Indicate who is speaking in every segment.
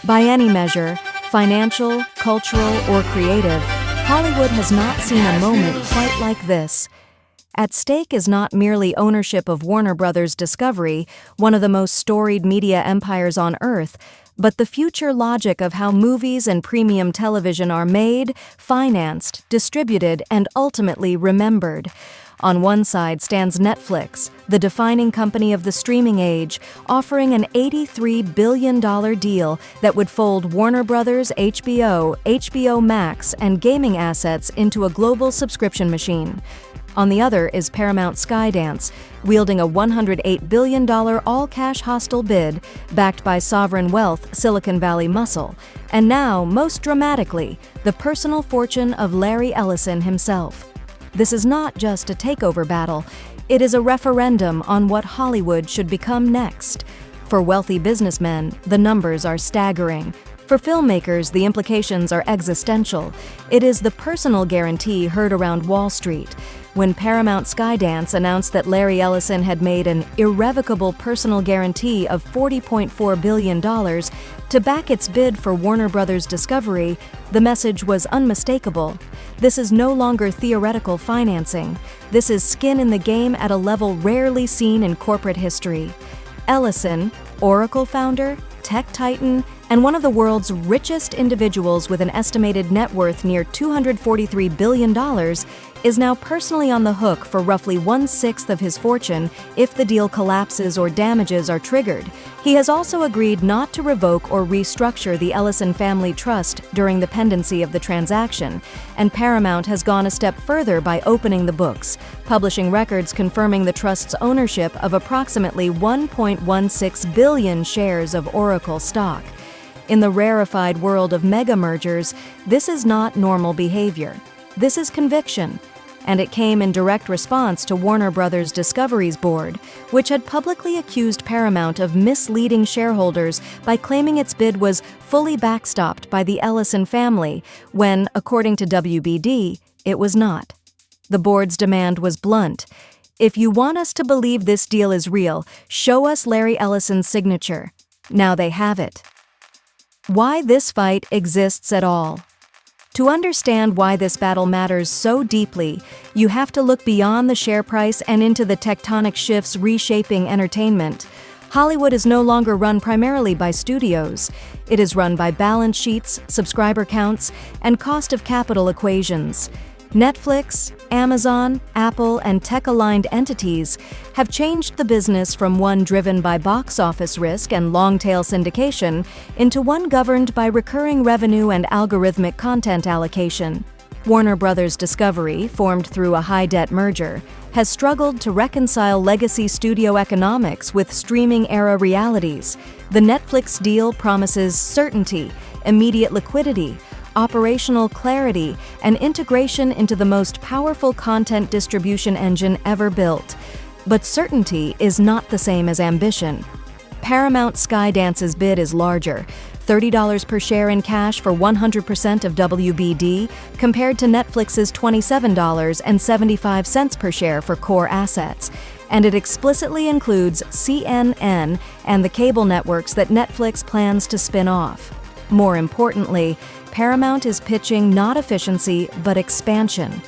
Speaker 1: By any measure, financial, cultural, or creative, Hollywood has not seen a moment quite like this. At stake is not merely ownership of Warner Brothers Discovery, one of the most storied media empires on Earth, but the future logic of how movies and premium television are made, financed, distributed, and ultimately remembered. On one side stands Netflix, the defining company of the streaming age, offering an $83 billion deal that would fold Warner Brothers, HBO Max, and gaming assets into a global subscription machine. On the other is Paramount Skydance, wielding a $108 billion all-cash hostile bid backed by sovereign wealth Silicon Valley muscle, and now, most dramatically, the personal fortune of Larry Ellison himself. This is not just a takeover battle, it is a referendum on what Hollywood should become next. For wealthy businessmen, the numbers are staggering. For filmmakers, the implications are existential. It is the personal guarantee heard around Wall Street. When Paramount Skydance announced that Larry Ellison had made an irrevocable personal guarantee of $40.4 billion to back its bid for Warner Brothers Discovery, the message was unmistakable. This is no longer theoretical financing. This is skin in the game at a level rarely seen in corporate history. Ellison, Oracle founder, tech titan, and one of the world's richest individuals with an estimated net worth near $243 billion, is now personally on the hook for roughly 1/6 of his fortune if the deal collapses or damages are triggered. He has also agreed not to revoke or restructure the Ellison family trust during the pendency of the transaction, and Paramount has gone a step further by opening the books, publishing records confirming the trust's ownership of approximately 1.16 billion shares of Oracle stock. In the rarefied world of mega mergers, this is not normal behavior. This is conviction, and it came in direct response to Warner Brothers Discovery's board, which had publicly accused Paramount of misleading shareholders by claiming its bid was fully backstopped by the Ellison family, when, according to WBD, it was not. The board's demand was blunt. If you want us to believe this deal is real, show us Larry Ellison's signature. Now they have it. Why this fight exists at all. To understand why this battle matters so deeply, you have to look beyond the share price and into the tectonic shifts reshaping entertainment. Hollywood is no longer run primarily by studios. It is run by balance sheets, subscriber counts, and cost of capital equations. Netflix, Amazon, Apple, and tech-aligned entities have changed the business from one driven by box office risk and long-tail syndication into one governed by recurring revenue and algorithmic content allocation. Warner Brothers Discovery, formed through a high-debt merger, has struggled to reconcile legacy studio economics with streaming-era realities. The Netflix deal promises certainty, immediate liquidity, operational clarity, and integration into the most powerful content distribution engine ever built. But certainty is not the same as ambition. Paramount Skydance's bid is larger, $30 per share in cash for 100% of WBD, compared to Netflix's $27.75 per share for core assets. And it explicitly includes CNN and the cable networks that Netflix plans to spin off. More importantly, Paramount is pitching not efficiency, but expansion.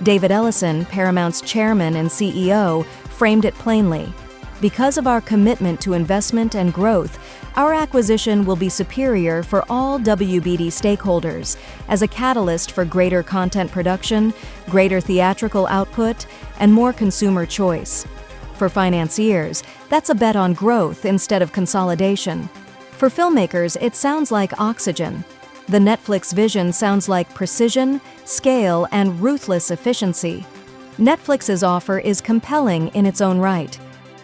Speaker 1: David Ellison, Paramount's chairman and CEO, framed it plainly. Because of our commitment to investment and growth, our acquisition will be superior for all WBD stakeholders as a catalyst for greater content production, greater theatrical output, and more consumer choice. For financiers, that's a bet on growth instead of consolidation. For filmmakers, it sounds like oxygen. The Netflix vision sounds like precision, scale, and ruthless efficiency. Netflix's offer is compelling in its own right.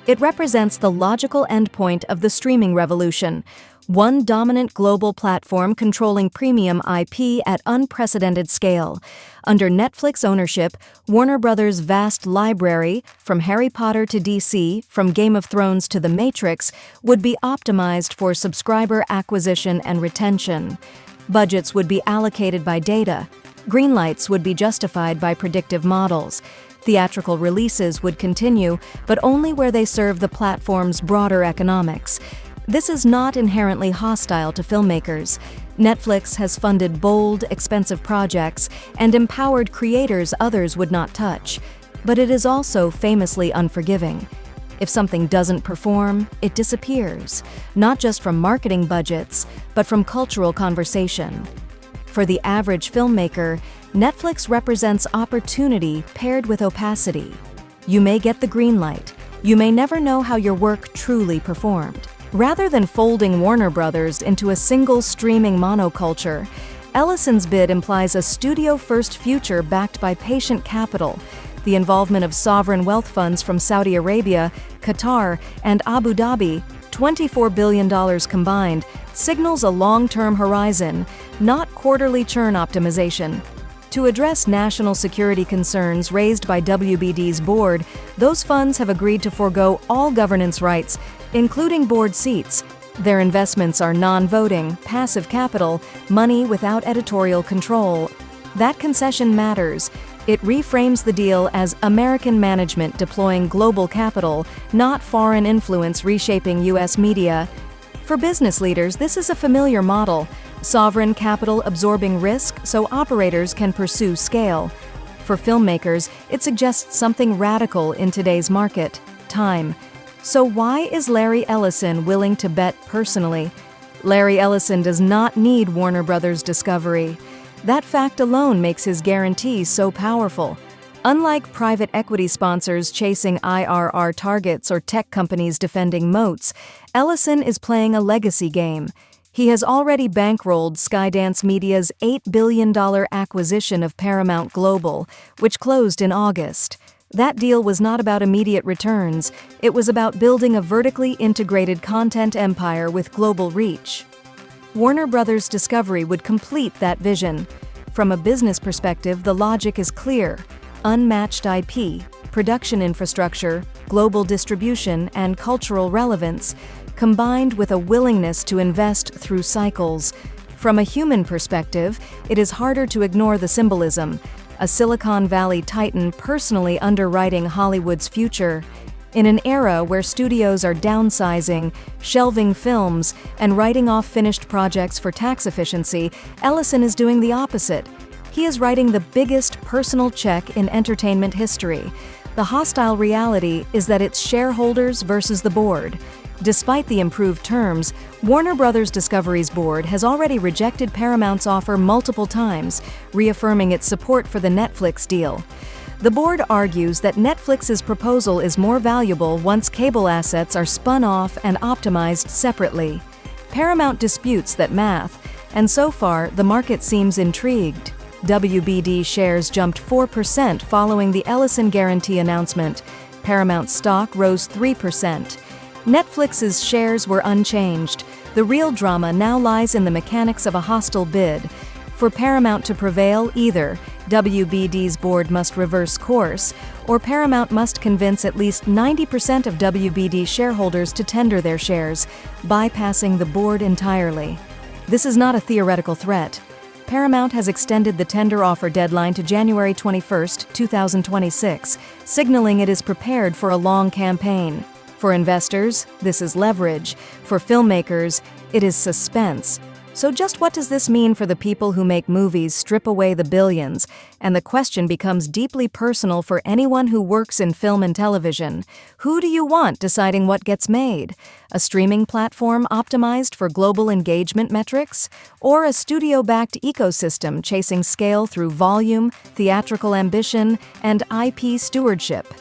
Speaker 1: It represents the logical endpoint of the streaming revolution, one dominant global platform controlling premium IP at unprecedented scale. Under Netflix ownership, Warner Brothers' vast library, from Harry Potter to DC, from Game of Thrones to The Matrix, would be optimized for subscriber acquisition and retention. Budgets would be allocated by data. Greenlights would be justified by predictive models. Theatrical releases would continue, but only where they serve the platform's broader economics. This is not inherently hostile to filmmakers. Netflix has funded bold, expensive projects and empowered creators others would not touch. But it is also famously unforgiving. If something doesn't perform, it disappears, not just from marketing budgets, but from cultural conversation. For the average filmmaker, Netflix represents opportunity paired with opacity. You may get the green light. You may never know how your work truly performed. Rather than folding Warner Brothers into a single streaming monoculture, Ellison's bid implies a studio-first future backed by patient capital. The involvement of sovereign wealth funds from Saudi Arabia, Qatar, and Abu Dhabi, $24 billion combined, signals a long-term horizon, not quarterly churn optimization. To address national security concerns raised by WBD's board, those funds have agreed to forego all governance rights, including board seats. Their investments are non-voting, passive capital, money without editorial control. That concession matters. It reframes the deal as American management deploying global capital, not foreign influence reshaping U.S. media. For business leaders, this is a familiar model. Sovereign capital absorbing risk so operators can pursue scale. For filmmakers, it suggests something radical in today's market: time. So why is Larry Ellison willing to bet personally? Larry Ellison does not need Warner Brothers Discovery. That fact alone makes his guarantee so powerful. Unlike private equity sponsors chasing IRR targets or tech companies defending moats, Ellison is playing a legacy game. He has already bankrolled Skydance Media's $8 billion acquisition of Paramount Global, which closed in August. That deal was not about immediate returns. It was about building a vertically integrated content empire with global reach. Warner Brothers Discovery would complete that vision. From a business perspective, the logic is clear: unmatched IP, production infrastructure, global distribution, and cultural relevance, combined with a willingness to invest through cycles. From a human perspective, it is harder to ignore the symbolism: a Silicon Valley titan personally underwriting Hollywood's future. In an era where studios are downsizing, shelving films, and writing off finished projects for tax efficiency, Ellison is doing the opposite. He is writing the biggest personal check in entertainment history. The hostile reality is that it's shareholders versus the board. Despite the improved terms, Warner Brothers Discovery's board has already rejected Paramount's offer multiple times, reaffirming its support for the Netflix deal. The board argues that Netflix's proposal is more valuable once cable assets are spun off and optimized separately. Paramount disputes that math, and so far the market seems intrigued. WBD shares jumped 4% following the Ellison guarantee announcement. Paramount stock rose 3%. Netflix's shares were unchanged. The real drama now lies in the mechanics of a hostile bid. For Paramount to prevail, either WBD's board must reverse course, or Paramount must convince at least 90% of WBD shareholders to tender their shares, bypassing the board entirely. This is not a theoretical threat. Paramount has extended the tender offer deadline to January 21, 2026, signaling it is prepared for a long campaign. For investors, this is leverage. For filmmakers, it is suspense. So just what does this mean for the people who make movies strip away the billions? And the question becomes deeply personal for anyone who works in film and television. Who do you want deciding what gets made? A streaming platform optimized for global engagement metrics? Or a studio-backed ecosystem chasing scale through volume, theatrical ambition, and IP stewardship?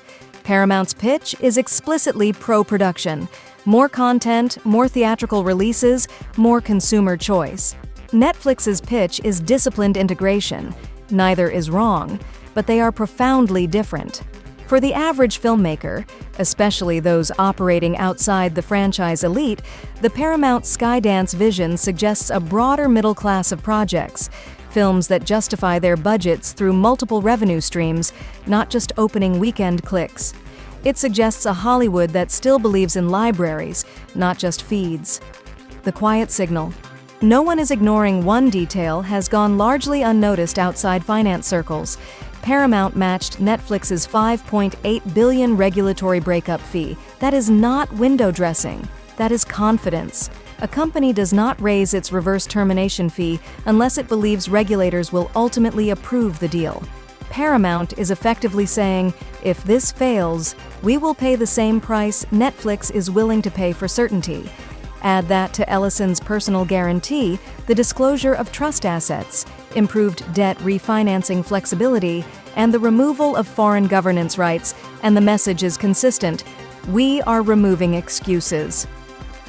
Speaker 1: Paramount's pitch is explicitly pro-production. More content, more theatrical releases, more consumer choice. Netflix's pitch is disciplined integration. Neither is wrong, but they are profoundly different. For the average filmmaker, especially those operating outside the franchise elite, the Paramount Skydance vision suggests a broader middle class of projects, films that justify their budgets through multiple revenue streams, not just opening weekend clicks. It suggests a Hollywood that still believes in libraries, not just feeds. The quiet signal. No one is ignoring one detail has gone largely unnoticed outside finance circles. Paramount matched Netflix's $5.8 billion regulatory breakup fee. That is not window dressing. That is confidence. A company does not raise its reverse termination fee unless it believes regulators will ultimately approve the deal. Paramount is effectively saying, if this fails, we will pay the same price Netflix is willing to pay for certainty. Add that to Ellison's personal guarantee, the disclosure of trust assets, improved debt refinancing flexibility, and the removal of foreign governance rights, and the message is consistent: we are removing excuses.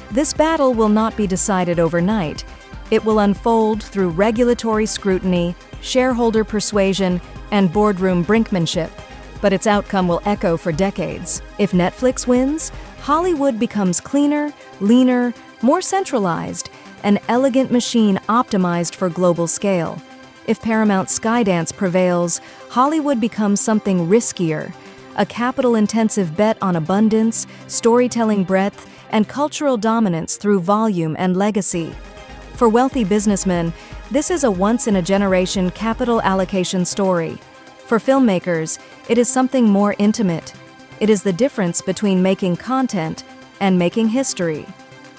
Speaker 1: This battle will not be decided overnight. It will unfold through regulatory scrutiny, shareholder persuasion, and boardroom brinkmanship, but its outcome will echo for decades. If Netflix wins, Hollywood becomes cleaner, leaner, more centralized, an elegant machine optimized for global scale. If Paramount Skydance prevails, Hollywood becomes something riskier, a capital-intensive bet on abundance, storytelling breadth, and cultural dominance through volume and legacy. For wealthy businessmen, this is a once-in-a-generation capital allocation story. For filmmakers, it is something more intimate. It is the difference between making content and making history.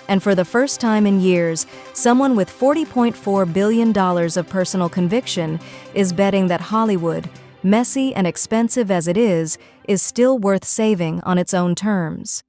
Speaker 1: And for the first time in years, someone with $40.4 billion of personal conviction is betting that Hollywood, messy and expensive as it is still worth saving on its own terms.